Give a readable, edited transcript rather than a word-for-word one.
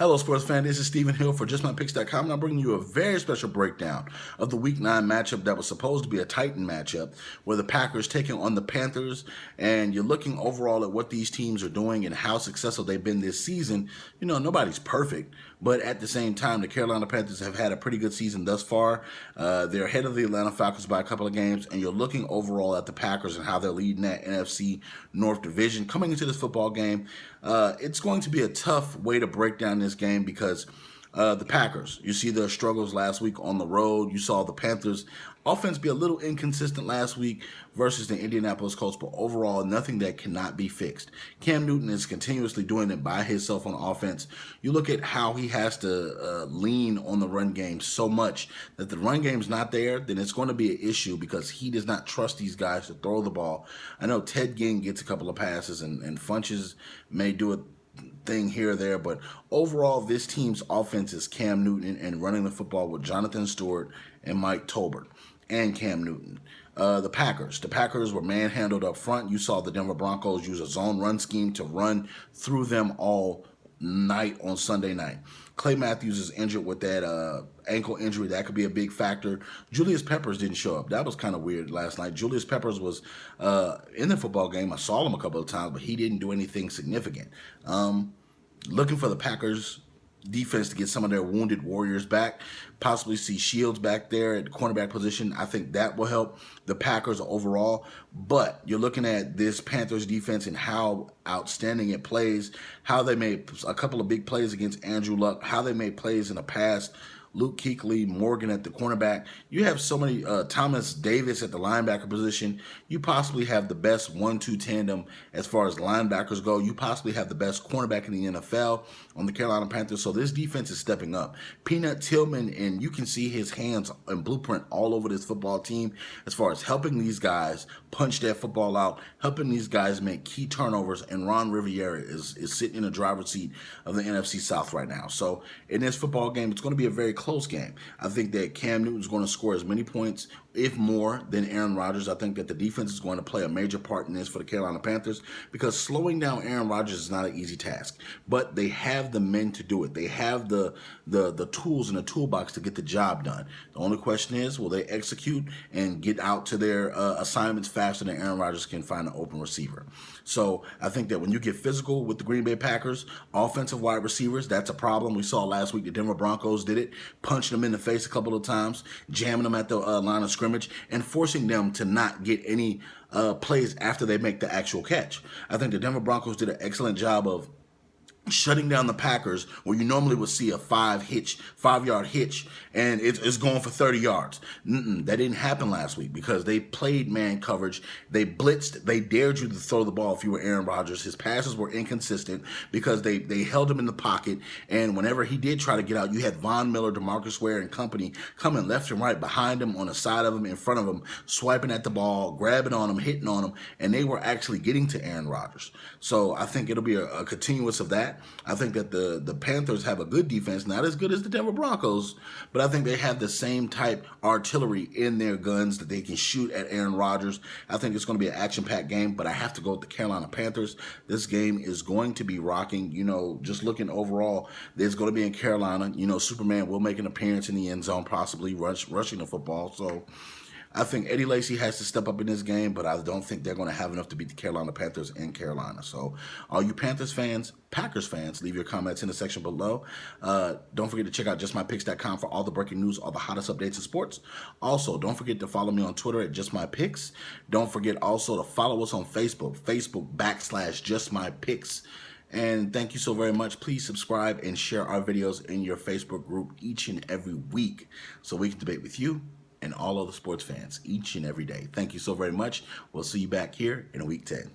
Hello, sports fan. This is Stephen Hill for JustMyPicks.com, and I'm bringing you a very special breakdown of the Week 9 matchup that was supposed to be a Titan matchup, where the Packers taking on the Panthers, and you're looking overall at what these teams are doing and how successful they've been this season. You know, nobody's perfect, but at the same time, the Carolina Panthers have had a pretty good season thus far. They're ahead of the Atlanta Falcons by a couple of games, and you're looking overall at the Packers and how they're leading that NFC North Division. Coming into this football game, it's going to be a tough way to break down this game because the Packers, you see their struggles last week on the road. You saw the Panthers offense be a little inconsistent last week versus the Indianapolis Colts, but overall, nothing that cannot be fixed. Cam Newton is continuously doing it by himself on offense. You look at how he has to lean on the run game so much that the run game's not there, then it's going to be an issue because he does not trust these guys to throw the ball. I know Ted Ginn gets a couple of passes and Funches may do it thing here or there, but overall this team's offense is Cam Newton and running the football with Jonathan Stewart and Mike Tolbert and Cam Newton. The Packers were manhandled up front. You saw the Denver Broncos use a zone run scheme to run through them all night on Sunday night. Clay Matthews is injured with that ankle injury. That could be a big factor. Julius Peppers didn't show up. That was kind of weird last night. Julius Peppers was in the football game. I saw him a couple of times, but he didn't do anything significant. Looking for the Packers defense to get some of their wounded warriors back, possibly see Shields back there at the cornerback position. I think that will help the Packers overall. But you're looking at this Panthers defense and how outstanding it plays, how they made a couple of big plays against Andrew Luck, how they made plays in the past. Luke Kuechly, Morgan at the cornerback. You have so many, Thomas Davis at the linebacker position. You possibly have the best 1-2 tandem as far as linebackers go. You possibly have the best cornerback in the NFL on the Carolina Panthers. So this defense is stepping up. Peanut Tillman, and you can see his hands and blueprint all over this football team as far as helping these guys punch that football out, helping these guys make key turnovers, and Ron Rivera is sitting in the driver's seat of the NFC South right now. So in this football game, it's going to be a very close game. I think that Cam Newton is going to score as many points, if more, than Aaron Rodgers. I think that the defense is going to play a major part in this for the Carolina Panthers because slowing down Aaron Rodgers is not an easy task. But they have the men to do it. They have the tools in the toolbox to get the job done. The only question is, will they execute and get out to their assignments faster than Aaron Rodgers can find an open receiver? So I think that when you get physical with the Green Bay Packers, offensive wide receivers, that's a problem. We saw last week the Denver Broncos did it, punching them in the face a couple of times, jamming them at the line of scrimmage, and forcing them to not get any plays after they make the actual catch. I think the Denver Broncos did an excellent job of shutting down the Packers where you normally would see a 5-yard hitch, and it's going for 30 yards. That didn't happen last week because they played man coverage. They blitzed. They dared you to throw the ball if you were Aaron Rodgers. His passes were inconsistent because they held him in the pocket, and whenever he did try to get out, you had Von Miller, DeMarcus Ware, and company coming left and right behind him, on the side of him, in front of him, swiping at the ball, grabbing on him, hitting on him, and they were actually getting to Aaron Rodgers. So I think it'll be a continuous of that. I think that the Panthers have a good defense, not as good as the Denver Broncos, but I think they have the same type artillery in their guns that they can shoot at Aaron Rodgers. I think it's going to be an action-packed game, but I have to go with the Carolina Panthers. This game is going to be rocking. You know, just looking overall, there's going to be in Carolina. You know, Superman will make an appearance in the end zone, possibly rushing the football. So I think Eddie Lacy has to step up in this game, but I don't think they're going to have enough to beat the Carolina Panthers in Carolina. So all you Panthers fans, Packers fans, leave your comments in the section below. Don't forget to check out JustMyPicks.com for all the breaking news, all the hottest updates in sports. Also, don't forget to follow me on Twitter at JustMyPicks. Don't forget also to follow us on Facebook, Facebook.com/JustMyPicks. And thank you so very much. Please subscribe and share our videos in your Facebook group each and every week so we can debate with you and all other sports fans each and every day. Thank you so very much. We'll see you back here in week 10.